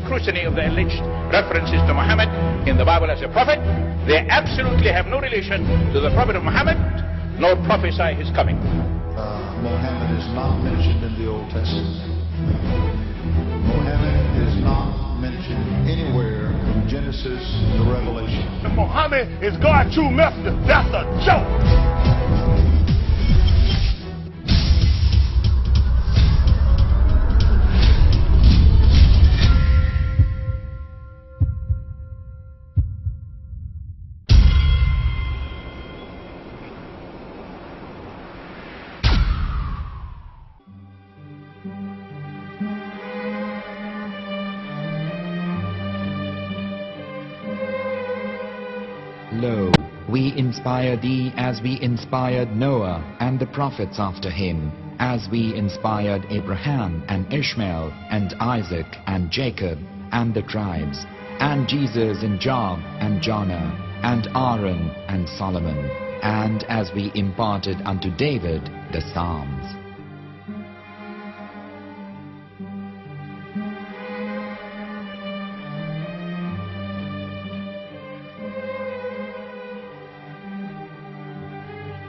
scrutiny of the alleged references to Muhammad in the Bible as a prophet, they absolutely have no relation to the prophet of Muhammad, nor prophesy his coming. Muhammad is not mentioned in the Old Testament. Muhammad is not mentioned anywhere from Genesis to Revelation. Muhammad is God's true messenger. That's a joke. Lo, we inspire thee as we inspired Noah and the prophets after him, as we inspired Abraham and Ishmael and Isaac and Jacob and the tribes, and Jesus and Job and Jonah and Aaron and Solomon, and as we imparted unto David the Psalms.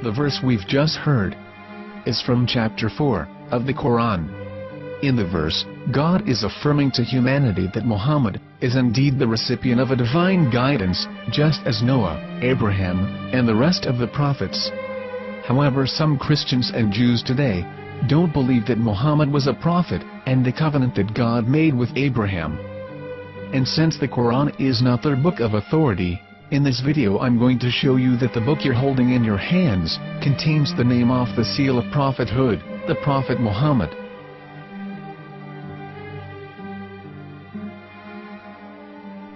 The verse we've just heard is from chapter 4 of the Quran. In the verse, God is affirming to humanity that Muhammad is indeed the recipient of a divine guidance, just as Noah, Abraham, and the rest of the prophets. However, some Christians and Jews today don't believe that Muhammad was a prophet and the covenant that God made with Abraham. And since the Quran is not their book of authority, in this video I'm going to show you that the book you're holding in your hands contains the name off the seal of prophethood, the Prophet Muhammad.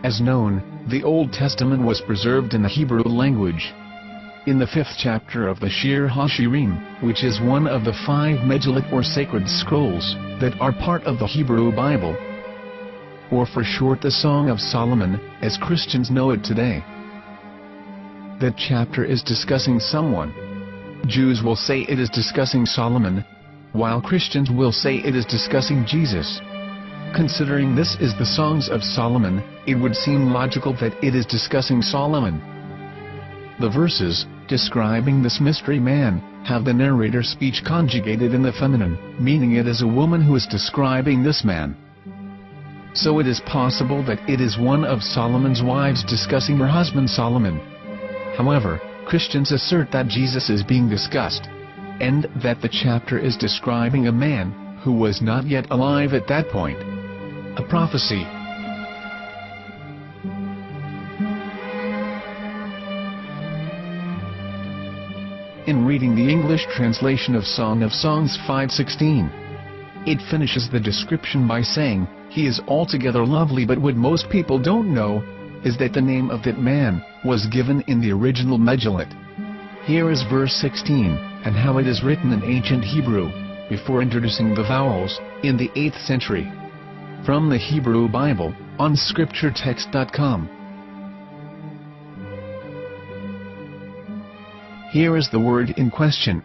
As known, the Old Testament was preserved in the Hebrew language. In the 5th chapter of the Shir HaShirim, which is one of the 5 Megillat or sacred scrolls that are part of the Hebrew Bible, or for short the Song of Solomon, as Christians know it today. That chapter is discussing someone. Jews will say it is discussing Solomon, while Christians will say it is discussing Jesus. Considering this is the Songs of Solomon, it would seem logical that it is discussing Solomon. The verses, describing this mystery man, have the narrator's speech conjugated in the feminine, meaning it is a woman who is describing this man. So it is possible that it is one of Solomon's wives discussing her husband Solomon. However, Christians assert that Jesus is being discussed, and that the chapter is describing a man who was not yet alive at that point. A prophecy. In reading the English translation of Song of Songs 5:16, it finishes the description by saying, "He is altogether lovely," but what most people don't know is that the name of that man was given in the original Megillat. Here is verse 16, and how it is written in ancient Hebrew, before introducing the vowels, in the 8th century. From the Hebrew Bible, on scripturetext.com. Here is the word in question.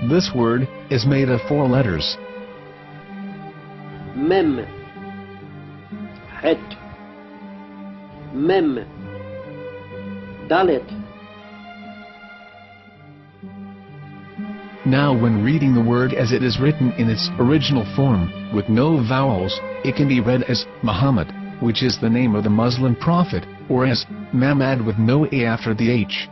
This word is made of 4 letters. Mem, Het, Mem, Dalet. Now when reading the word as it is written in its original form, with no vowels, it can be read as Muhammad, which is the name of the Muslim prophet, or as Mamad with no A after the H.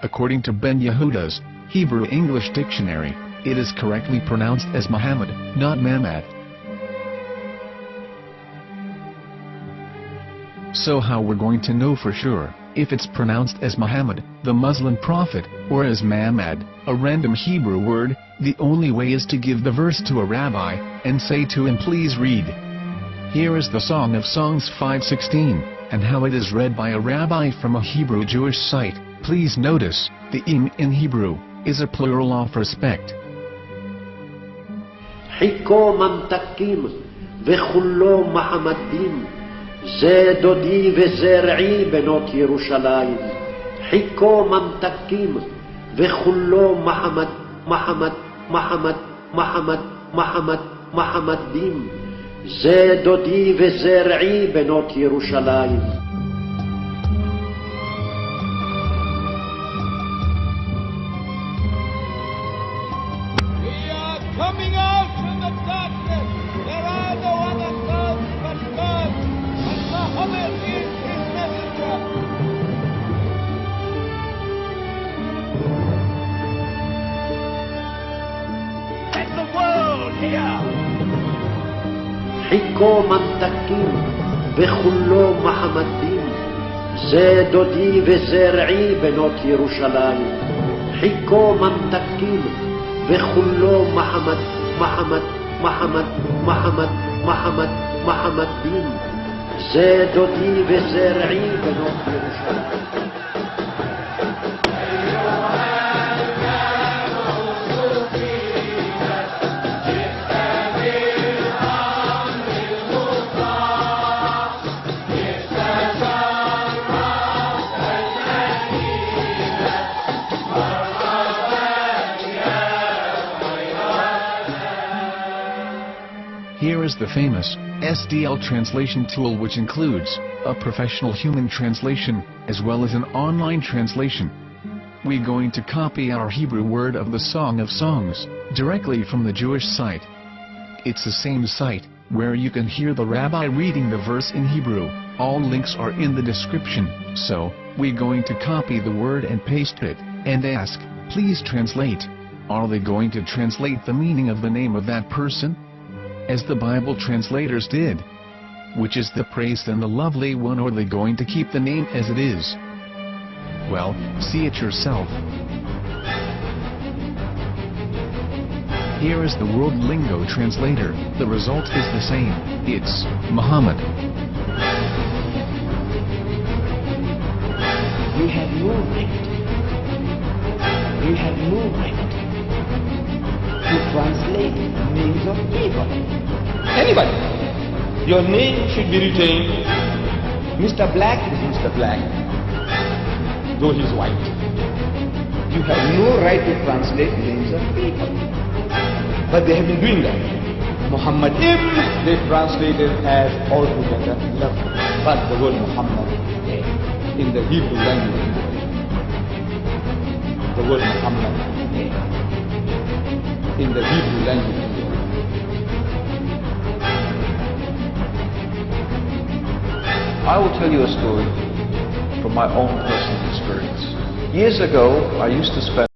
According to Ben Yehuda's Hebrew English Dictionary, it is correctly pronounced as Muhammad, not Mamad. So how we're going to know for sure if it's pronounced as Muhammad, the Muslim prophet, or as Mamad, a random Hebrew word? The only way is to give the verse to a rabbi and say to him, "Please read." Here is the Song of Songs 5:16, and how it is read by a rabbi from a Hebrew Jewish site. Please notice, the im in Hebrew is a plural of respect. Hiko mamtakim vechullo mahamadim ze dodi vezer'i benot Yerushalayim. Hiko mamtakim וכולו מחמד, מחמד, מחמד, מחמד, מחמד, מחמדים. זה דודי וזה רעי בנות ירושלים. Coming out from the darkness, there are no other gods but God, and Muhammad is his messenger. Let the world hear. חיכו ממתקים וכולו מחמדים. זה דודי וזה רעי בנות ירושלים. חיכו ממתקים וכולו מחמד, מחמד, מחמד, מחמד, מחמד, מחמדים. זה דודי וזה רעי בנות ירושלים. Here is the famous SDL translation tool, which includes a professional human translation as well as an online translation. We're going to copy our Hebrew word of the Song of Songs directly from the Jewish site. It's the same site where you can hear the rabbi reading the verse in Hebrew. All links are in the description, so we're going to copy the word and paste it and ask, please translate. Are they going to translate the meaning of the name of that person, as the Bible translators did? Which is the praised and the lovely one, or are they going to keep the name as it is? Well, see it yourself. Here is the World Lingo Translator. The result is the same. It's Muhammad. We have no right. We have no right to translate names of people. Anybody. Your name should be retained. Mr. Black is Mr. Black, though he's white. You have no right to translate names of people. But they have been doing that. Muhammad ibn, they translated as altogether lovely. But the word Muhammad in the Hebrew language, the word Muhammad in the Hebrew language. I will tell you a story from my own personal experience. Years ago, I used to spend